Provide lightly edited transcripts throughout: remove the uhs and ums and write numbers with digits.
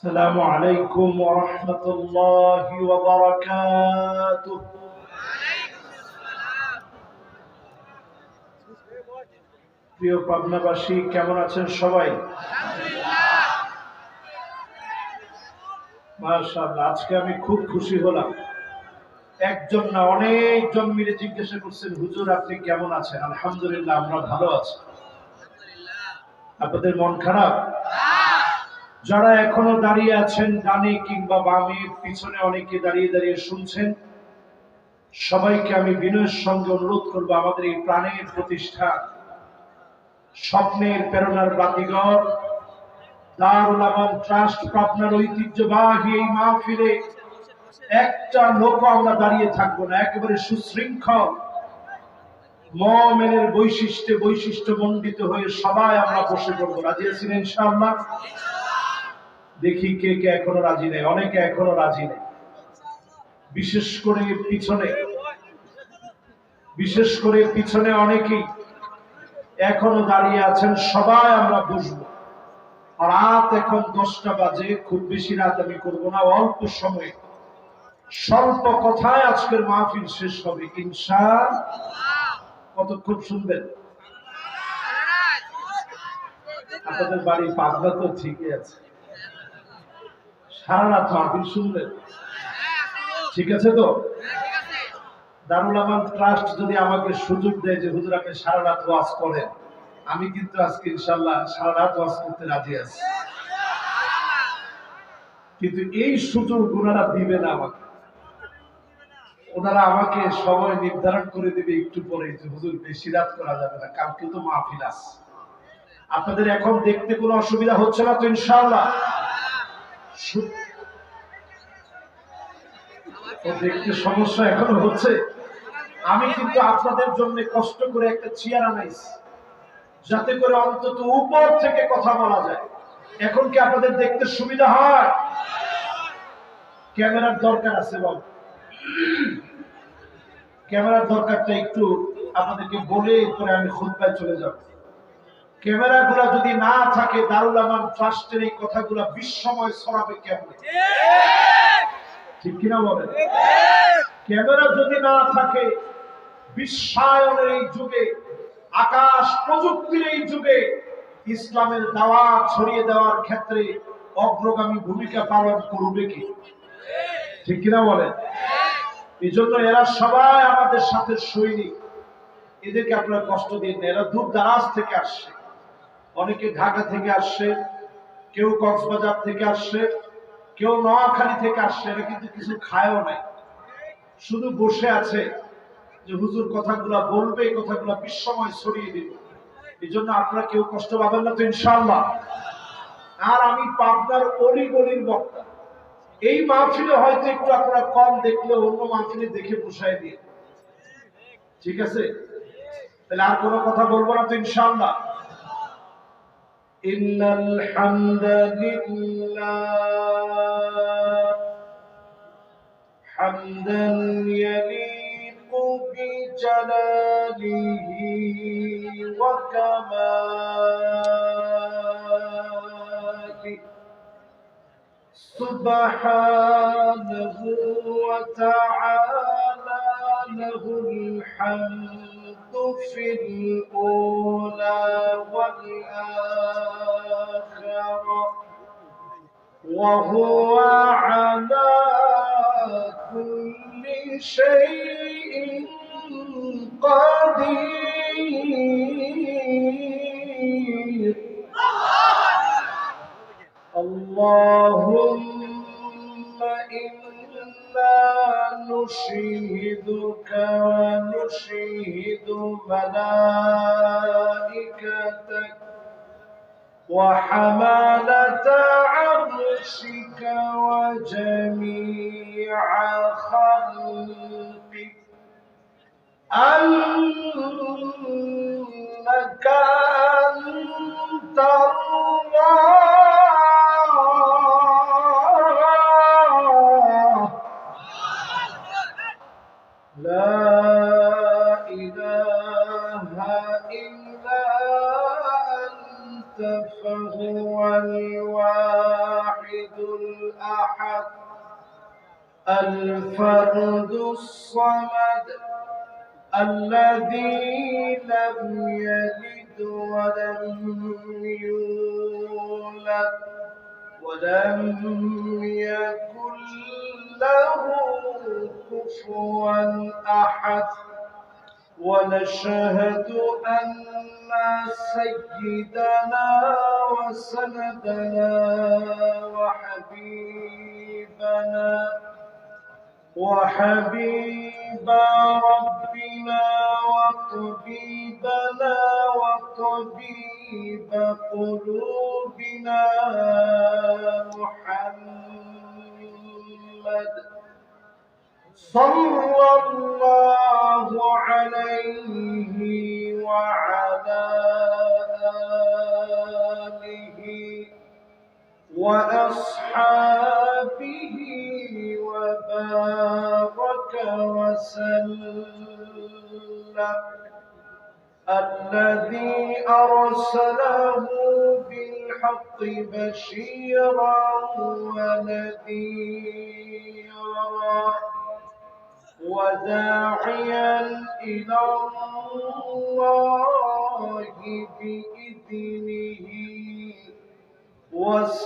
السلام عليكم ورحمة الله وبركاته. প্রিয় পাবনাবাসী, কেমন আছেন সবাই? মাশাআল্লাহ, আজকে আমি খুব খুশি হলাম। একজন না, অনেকজন মিলে জিজ্ঞাসা করছেন, হুজুর আপনি কেমন আছেন? আলহামদুলিল্লাহ, আমরা ভালো আছি। আপনাদের মন খারাপ? যারা এখনো দাঁড়িয়ে আছেন ডানে কিংবা বামে, পিছনে অনেকে দাঁড়িয়ে দাঁড়িয়ে শুনছেন, সবাইকে আমি বিনয়ের সঙ্গে অনুরোধ করবো, আমাদের এই প্রাণের প্রতিষ্ঠান, স্বপ্নের প্রেরণার বাতিঘর দারুল আমান ট্রাস্ট পাবনার ঐতিহ্যবাহী এই মাহফিলে একটা লোক আমরা দাঁড়িয়ে থাকবো না। একেবারে সুশৃঙ্খল মুমিনের বৈশিষ্ট্য মণ্ডিত হয়ে সবাই আমরা বসে পড়বো। রাজি আছেন ইনশাআল্লাহ? দেখি কে কে এখনো রাজি নেই। অনেকে এখনো রাজি নেই, বিশেষ করে পিছনে অনেকেই এখনো দাঁড়িয়ে আছেন। সবাই আমরা বসবো। রাত এখন 10টা বাজে, খুব বেশি রাত আমি করবো না, অল্প সময়ে স্বল্প কথায় আজকের মাহফিল শেষ হবে ইনশাআল্লাহ। কতক্ষণ শুনবেন? আপনাদের বাড়ি পাবনা তো ঠিকই আছে, সারা রাত মাহফিল শুনবেন? ঠিক আছে তো? দারুল আমান ট্রাস্ট যদি আমাকে সুযোগ দেয় যে হুজুর আপনি সারা রাত ওয়াজ করেন, আমি কিন্তু আজকে ইনশাআল্লাহ সারা রাত ওয়াজ করতে রাজি আছি। কিন্তু এই সুযোগ ওনারা দিবে না আমাকে। ওনারা আমাকে সময় নির্ধারণ করে দিবে একটু পরে যে হুজুর বেশি রাত করা যাবে না, কালকে তো মাহফিল আছে। আপনাদের এখন দেখতে কোনো অসুবিধা হচ্ছে না তো ইনশাআল্লাহ? দেখতে সমস্যা এখনো হচ্ছে। আমি কিন্তু আপনাদের জন্য কষ্ট করে একটা চেয়ার আনাইছি, যাতে করে অন্তত উপর থেকে কথা বলা যায়। এখন কি আপনাদের দেখতে সুবিধা হয়? ক্যামেরার দরকার আছে বল? ক্যামেরার দরকারটা একটু আপনাদেরকে বলে পরে আমি খুতবায় চলে যাব। ক্যামেরাগুলো যদি না থাকে, দারুল আমান ট্রাস্টের এই কথাগুলো বিশ্বময় ছড়াবে কেমনে? ঠিক কিনা বলেন? ক্যামেরা যদি না থাকে, বিশ্বায়নের এই যুগে, আকাশ প্রযুক্তির এই যুগে ইসলামের দাওয়াত ছড়িয়ে দেওয়ার ক্ষেত্রে অগ্রগামী ভূমিকা পালন করবে কি? ঠিক কিনা বলেন? এই জন্য এরা সবাই আমাদের সাথে সৈনিক। এদেরকে আপনারা কষ্ট দিন না। এরা দূর দারাজ থেকে আসছে, অনেকে ঢাকা থেকে আসছে, কেউ কক্সবাজার থেকে আসছে, কেউ নোয়াখালী থেকে আসছে। এরা কিন্তু কিছু খায়ও নাই, শুধু বসে আছে যে হুজুর কথাগুলা বলবে, এই কথাগুলা বিশ্বময় ছড়িয়ে দিবে। এই জন্য আপনারা কেউ কষ্ট পাবেন না তো ইনশাআল্লাহ। আর আমি পাবনার অলি গলির বক্তা, এই মাহফিলে হয়তো একটু আপনারা কম দেখলে অন্য মাহফিলে দেখে বসায় দিয়ে, ঠিক আছে? তাহলে আর কোনো কথা বলবো না তো ইনশাআল্লাহ। ইন্নাল হামদালিল্লাহ হামদান ইয়ালিকু বিজালালিহি ওয়া কামালিহি সুবহানাহু ওয়া তাআলা লাহুল হামদু ফিল উলা ওয়াল আখিরা ওয়া হুয়া আলা কুল্লি শাইইন কাদির। আল্লাহুম্মা ইন্না নুশহিদুকা ওয়া নুশহিদু মালাইকাতাক ওয়া হামালাতা আরশিকা ওয়া জামিআ খালকিক আন্নাকা আনতাল্লাহ লা ইলাহা ইল্লা আনতা ফাহুয়াল ওয়াহিদ الواحد الأحد الفرد الصمد الذي لم يلد ولم يولد ولم يكن له كفوا أحد. ونشهد أن سيدنا وسندنا وحبيب ربنا وطبيبنا وطبيب قلوبنا محمد صلى الله عليه وعلى آله وأصحابه وبارك وسلم الذي أرسله بالحق بشيرا ونذيرا وداعيا إلى الله بإذنه وسراجا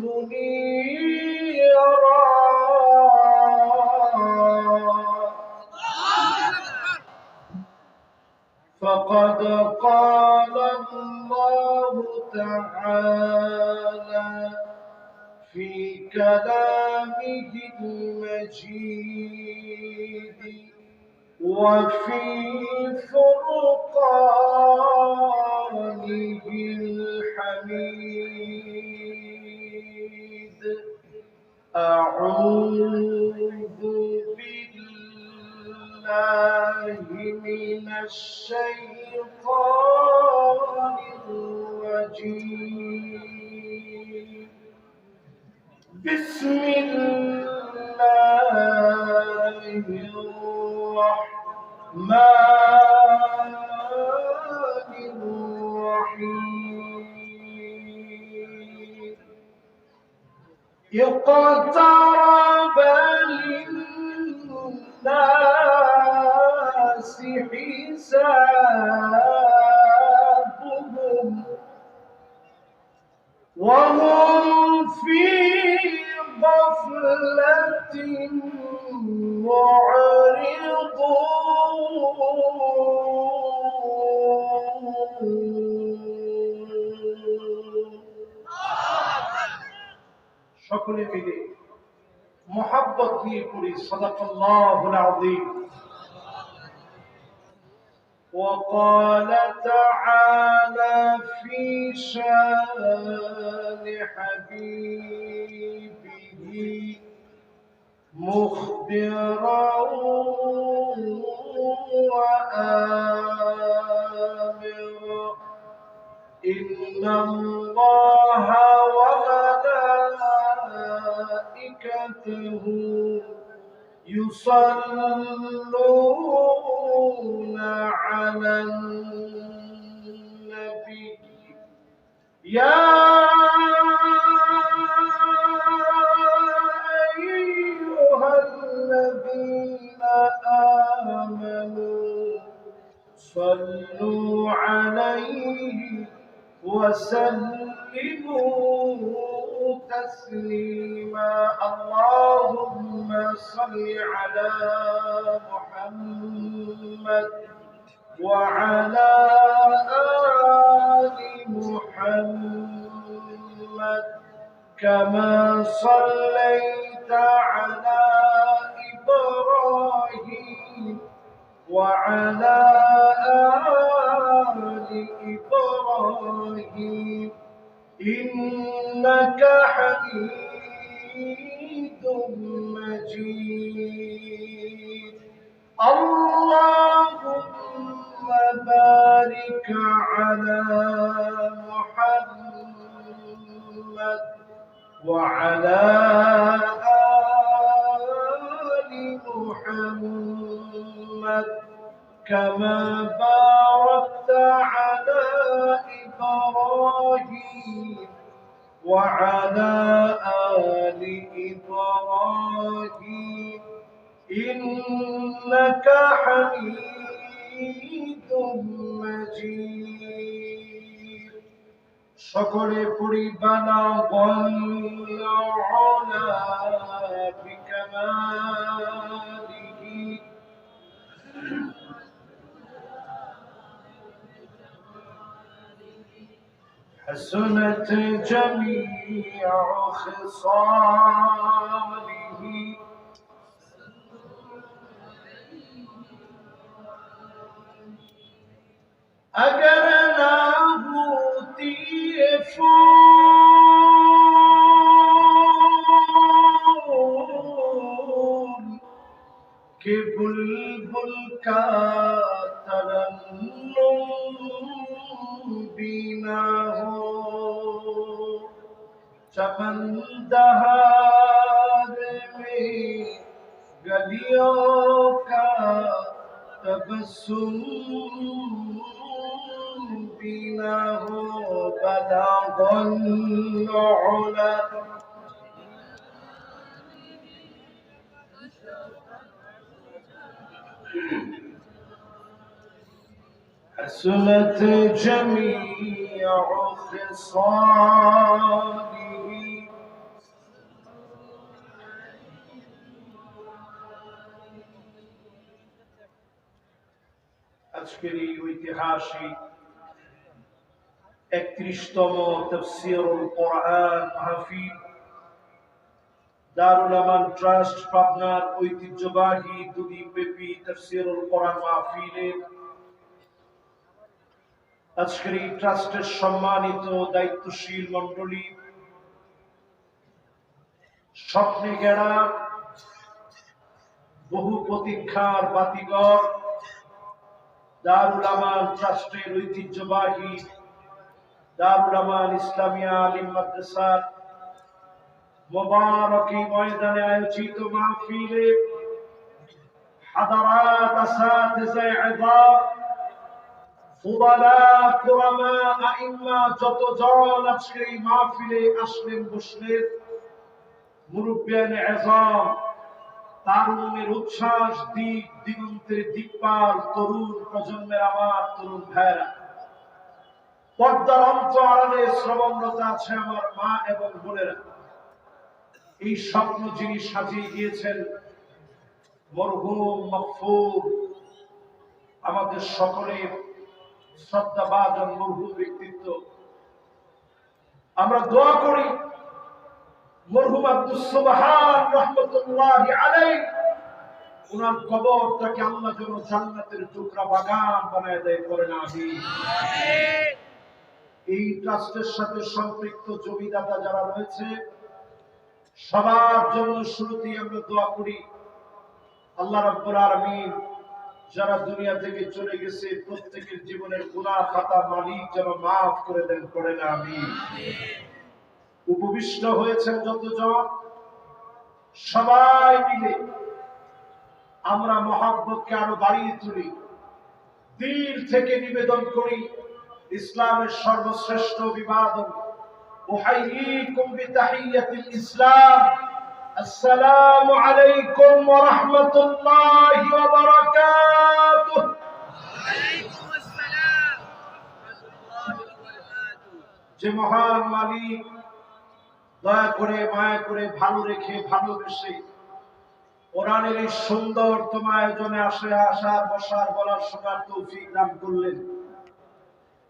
منيرا. فقد قال الله تعالى في كلامه المجيد وفي فرقانه الحميد. أعوذ بالله من الشيطان الرجيم. بسم الله الرحمن الرحيم. اقترب للناس حسابهم وهم في غفلة معرضون. সকলে মিলে মোহাব্বত নিয়ে পড়ি সাদাকাল্লাহুল আযীম। وقال تعالى في شان حبيبه مخبرا وآمرا إن الله وملائكته يصلون على النبي يا أيها الذين آمنوا صلوا عليه وسلموا تسليما. اللهم صل على محمد وعلى آل محمد كما صليت على إبراهيم وعلى آل إبراهيم إنك حميد مجيد. اللهم بارك على محمد وعلى آل محمد كما باركت على إبراهيم وعلى آل إبراهيم إنك حميد مجيد সকলে পড়ি বালাগাল আলা বিকামালিহি حسنت جميع خصاله اگر نہ ہوتی پھول کہ بلبل کا ترنم بھی نہ ہو چمن دہار میں گلیوں کا تبسم بھی نہ ہو بلغ العلا حسنت جميع خصاله আজকের এই ঐতিহাসিক 31তম তাফসীরুল কোরআন মাহফিল দারুল আমান ট্রাস্ট পাবনার ঐতিহ্যবাহী দুদিনব্যাপী তাফসীরুল কোরআন মাহফিলের আজকের এই ট্রাস্টের সম্মানিত দায়িত্বশীল মণ্ডলী, স্বপ্নে গেড়া বহু প্রতীক্ষার বাতিঘর দারুল আমান ট্রাস্টের ঐতিহ্যবাহী দারুল আমান ইসলামিয়া আলিম মাদ্রাসার মুবারকি ময়দানে আয়োজিত মাহফিলে হাদারাত আসাতিজা ইযাম ফুদালা কুরামা আইম্মা যতজন আজকের এই মাহফিলে আসলেন বসলেন, মুরব্বিয়ানে ইযাম, তারুণ্যের উচ্ছ্বাস, দিক দিগন্তের দিকপাল তরুণ প্রজন্মের আমার তরুণ ভাইরা, পর্দার অন্তরালে শ্রবণরত আছে আমার মা এবং বোনেরা, এই স্বপ্ন যিনি সাজিয়ে গিয়েছেন মরহুম মাগফুর আমাদের সকলের শ্রদ্ধাভাজন মরহুম ব্যক্তিত্ব, আমরা দোয়া করি মরহুম আব্দুস সুবহান রাহমাতুল্লাহি আলাইহি উনার কবরটাকে আল্লাহ যেন জান্নাতের টুকরা বাগান বানায় দেয়, করেন আমিন। এই ট্রাস্টের সাথে সম্পৃক্ত জমিদাতা যারা রয়েছে সবার জন্য শুরুতেই আমরা দোয়া করি আল্লাহ রাব্বুল আলামিন যারা দুনিয়া থেকে চলে গেছে প্রত্যেকের জীবনের গুনাহ খাতা মালিক যেন মাফ করে দেন, করেন আমিন। উপবিষ্ট হয়েছেন যতজন সবাই মিলে আমরা মহব্বতকে আরো বাড়িয়ে তুলি, দিল থেকে নিবেদন করি ইসলামের সর্বশ্রেষ্ঠ অভিবাদন উহাইয়িকুম বিতাহিয়াতিল ইসলাম, আসসালামু আলাইকুম ওয়া রাহমাতুল্লাহি ওয়া বারাকাতুহু। ওয়ালাইকুম আসসালাম ওয়া রাহমাতুল্লাহি ওয়া বারাকাতুহু। যে মহান মালিক দয়া করে মায়া করে ভালো রেখে ভালোবেসে কোরআনের এই সুন্দরতম আয়োজনে আসার বসার বলার শোনার তৌফিক দান করলেন,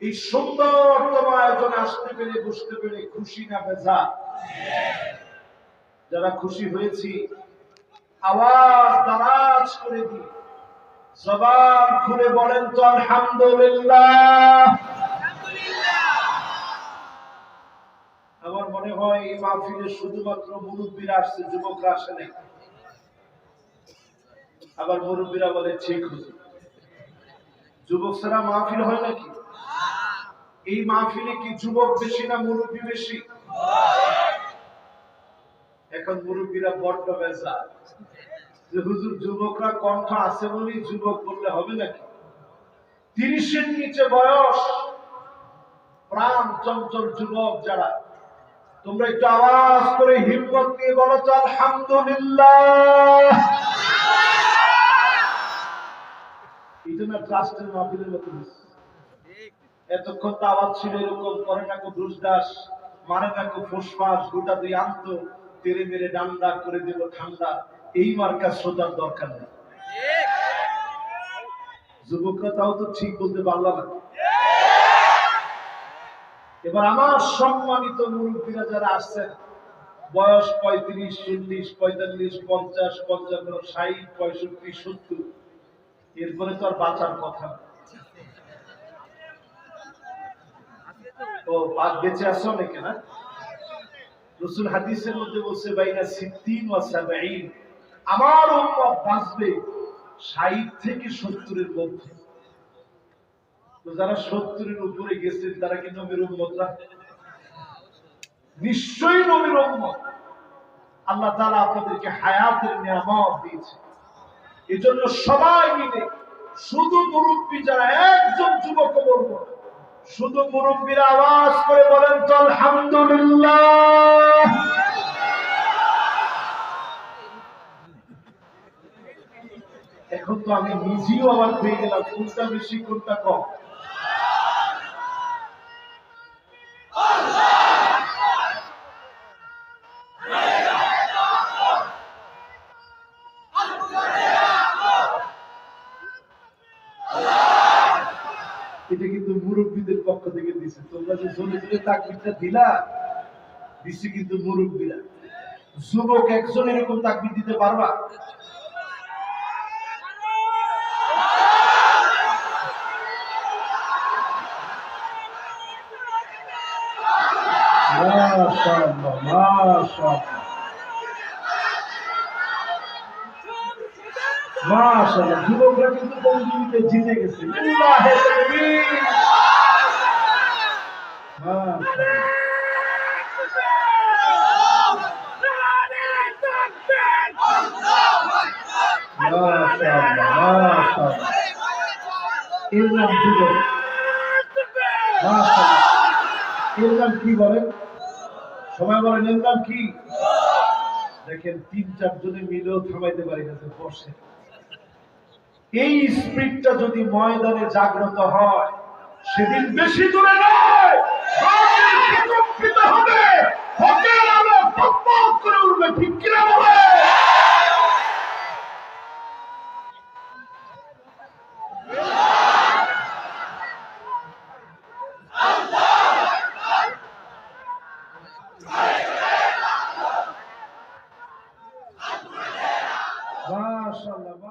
এই সুন্দরতম আয়োজনে আসতে পেরে বসতে পেরে খুশি না বেজার? যারা খুশি হয়েছি আওয়াজ দারাজ করে দি, জবান খুলে বলেন তো আলহামদুলিল্লাহ। আমার মনে হয় এই মাহফিলে শুধুমাত্র মুরব্বীরা আসছে, যুবকরা আসে নাই। আবার মুরব্বীরা বলে ঠিক হুজুর, যুবক ছাড়া মাহফিল হয় নাকি? এই মাহফিলে কি যুবক বেশি না মুরব্বী বেশি? এখন মুরব্বীরা বড্ড বেজার যে হুজুর যুবকরা কণ্ঠ আছে বলেই যুবক বললে হবে নাকি? 30-এর নিচে বয়স, প্রাণ চঞ্চল যুবক যারা, তোমরা একটু আওয়াজ করে হিম্মত নিয়ে বলো তো আলহামদুলিল্লাহ। এই জন্য ট্রাস্টের মাহফিলের মতো এতক্ষণ তো আওয়াজ ছিল এরকম, করে না কো ঘুষ দাস, মারে না কো ফুসফাস, গোটা দুই আন্ত তেরে মেরে ডান্ডা করে দেব ঠান্ডা, এই মার্কা শ্রোতার দরকার নেই। যুবকরা তাও তো ঠিক বলতে পারলাম না। এবার আমার সম্মানিত মুরব্বীরা যারা আসছেন, বয়স 35, 40, 45, 50, 55, 60, 65, 70, এরপরে তো আর বাঁচার কথা না। ও বাদ বেঁচে আসো নাকি না? রাসূল হাদিসের মধ্যে বলছে বাইনা 60 ওয়া 70, আমার উম্মত বাঁচবে 60 থেকে 70 এর মধ্যে। তো যারা 70 এর উপরে গেছেন তারা কি নবীর উম্মত না? নিশ্চয়ই নবীর উম্মত। আল্লাহ তাআলা আপনাদেরকে হায়াতের নিয়ামত দিয়েছে, এজন্য সবাই মিলে, শুধু মুরব্বী যারা, একজন যুবক বলবো, শুধু মুরব্বীরা আওয়াজ করে বলেন তো আলহামদুলিল্লাহ। এখন তো আমি নিজেও অবাক হয়ে গেলাম, কোনটা বেশি কোনটা কম। এটা কিন্তু মুরব্বীদের পক্ষ থেকে দিছে, তোমরা যে জোরে জোরে তাকবীরটা দিলা, দিছে কিন্তু মুরব্বীরা। যুবক একজন এরকম তাকবীর দিতে পারবা? মাশাআল্লাহ, মাশাআল্লাহ, মাশাআল্লাহ। যুবকরা কিন্তু প্রতিযোগিতায় জিতে গেছে। লিল্লাহি তাকবীর। মাশাআল্লাহ, মাশাআল্লাহ, মাশাআল্লাহ। এর নাম যুবক। মাশাআল্লাহ। এর নাম কি বলেন? সবাই বলেন এর নাম কি? দেখেন 3-4 জনে মিলেও থামাইতে পারি না, বসে। এই স্পিরিটটা যদি ময়দানে জাগ্রত হয়, সেদিন বেশি দূরে নয়, প্রকম্পিত হবে, হকের আলো টকটক করে উঠবে, ঠিক কিনা বলে? মাশাআল্লাহ।